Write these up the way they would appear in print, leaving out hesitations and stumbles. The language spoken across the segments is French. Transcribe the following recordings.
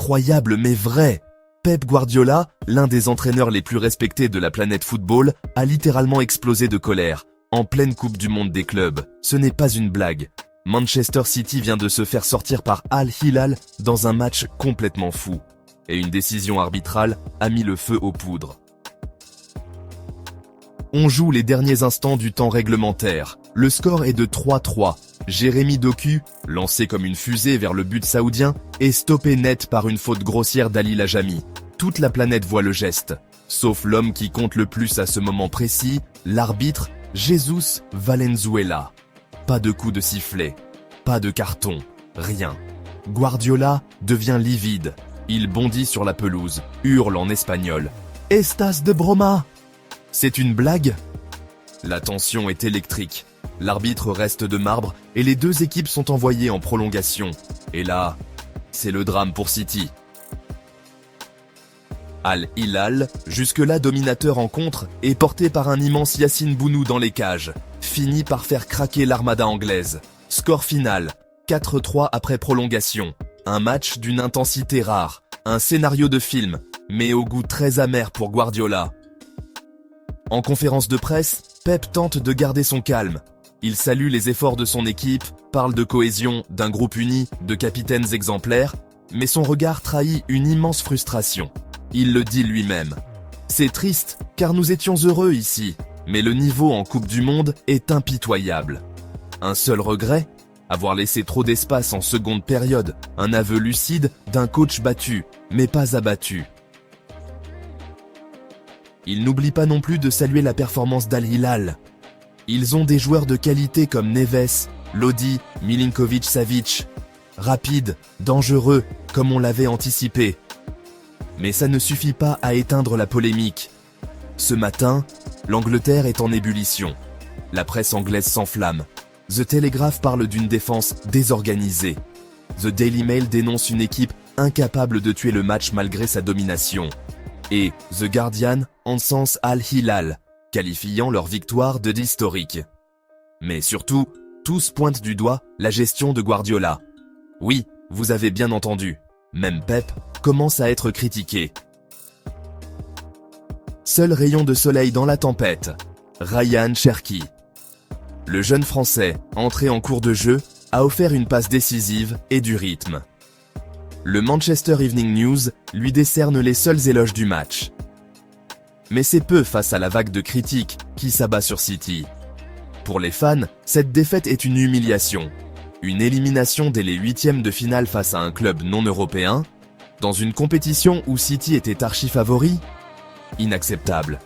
incroyable mais vrai. Pep Guardiola, l'un des entraîneurs les plus respectés de la planète football, a littéralement explosé de colère. En pleine Coupe du Monde des clubs, ce n'est pas une blague. Manchester City vient de se faire sortir par Al Hilal dans un match complètement fou. Et une décision arbitrale a mis le feu aux poudres. On joue les derniers instants du temps réglementaire. Le score est de 3-3. Jérémy Doku, lancé comme une fusée vers le but saoudien, est stoppé net par une faute grossière d'Ali Lajami. Toute la planète voit le geste, sauf l'homme qui compte le plus à ce moment précis, l'arbitre Jesus Valenzuela. Pas de coup de sifflet, pas de carton, rien. Guardiola devient livide. Il bondit sur la pelouse, hurle en espagnol. « Estas de broma !» C'est une blague ? La tension est électrique. L'arbitre reste de marbre et les deux équipes sont envoyées en prolongation. Et là, c'est le drame pour City. Al Hilal, jusque-là dominateur en contre, est porté par un immense Yassine Bounou dans les cages, finit par faire craquer l'armada anglaise. Score final, 4-3 après prolongation. Un match d'une intensité rare, un scénario de film, mais au goût très amer pour Guardiola. En conférence de presse, Pep tente de garder son calme. Il salue les efforts de son équipe, parle de cohésion, d'un groupe uni, de capitaines exemplaires, mais son regard trahit une immense frustration. Il le dit lui-même. « C'est triste, car nous étions heureux ici, mais le niveau en Coupe du Monde est impitoyable. » Un seul regret ? Avoir laissé trop d'espace en seconde période, un aveu lucide d'un coach battu, mais pas abattu. Il n'oublie pas non plus de saluer la performance d'Al Hilal. Ils ont des joueurs de qualité comme Neves, Lodi, Milinkovic-Savic. Rapides, dangereux, comme on l'avait anticipé. Mais ça ne suffit pas à éteindre la polémique. Ce matin, l'Angleterre est en ébullition. La presse anglaise s'enflamme. The Telegraph parle d'une défense désorganisée. The Daily Mail dénonce une équipe incapable de tuer le match malgré sa domination. Et The Guardian encense Al Hilal, qualifiant leur victoire de d'historique. Mais surtout, tous pointent du doigt la gestion de Guardiola. Oui, vous avez bien entendu, même Pep commence à être critiqué. Seul rayon de soleil dans la tempête, Ryan Cherki. Le jeune Français, entré en cours de jeu, a offert une passe décisive et du rythme. Le Manchester Evening News lui décerne les seuls éloges du match. Mais c'est peu face à la vague de critiques qui s'abat sur City. Pour les fans, cette défaite est une humiliation. Une élimination dès les huitièmes de finale face à un club non européen, dans une compétition où City était archi-favori. Inacceptable.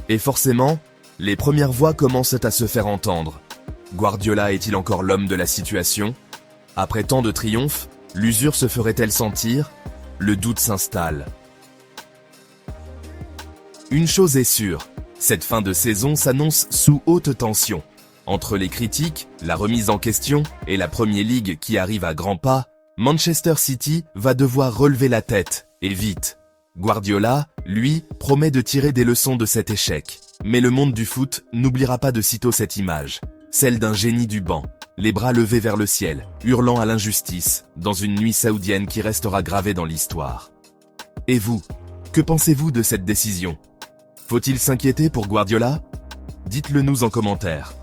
Et forcément, les premières voix commencent à se faire entendre. Guardiola est-il encore l'homme de la situation ? Après tant de triomphes, l'usure se ferait-elle sentir ? Le doute s'installe. Une chose est sûre, cette fin de saison s'annonce sous haute tension. Entre les critiques, la remise en question et la Premier League qui arrive à grands pas, Manchester City va devoir relever la tête, et vite. Guardiola, lui, promet de tirer des leçons de cet échec. Mais le monde du foot n'oubliera pas de sitôt cette image, celle d'un génie du banc, les bras levés vers le ciel, hurlant à l'injustice, dans une nuit saoudienne qui restera gravée dans l'histoire. Et vous, que pensez-vous de cette décision ? Faut-il s'inquiéter pour Guardiola ? Dites-le nous en commentaire.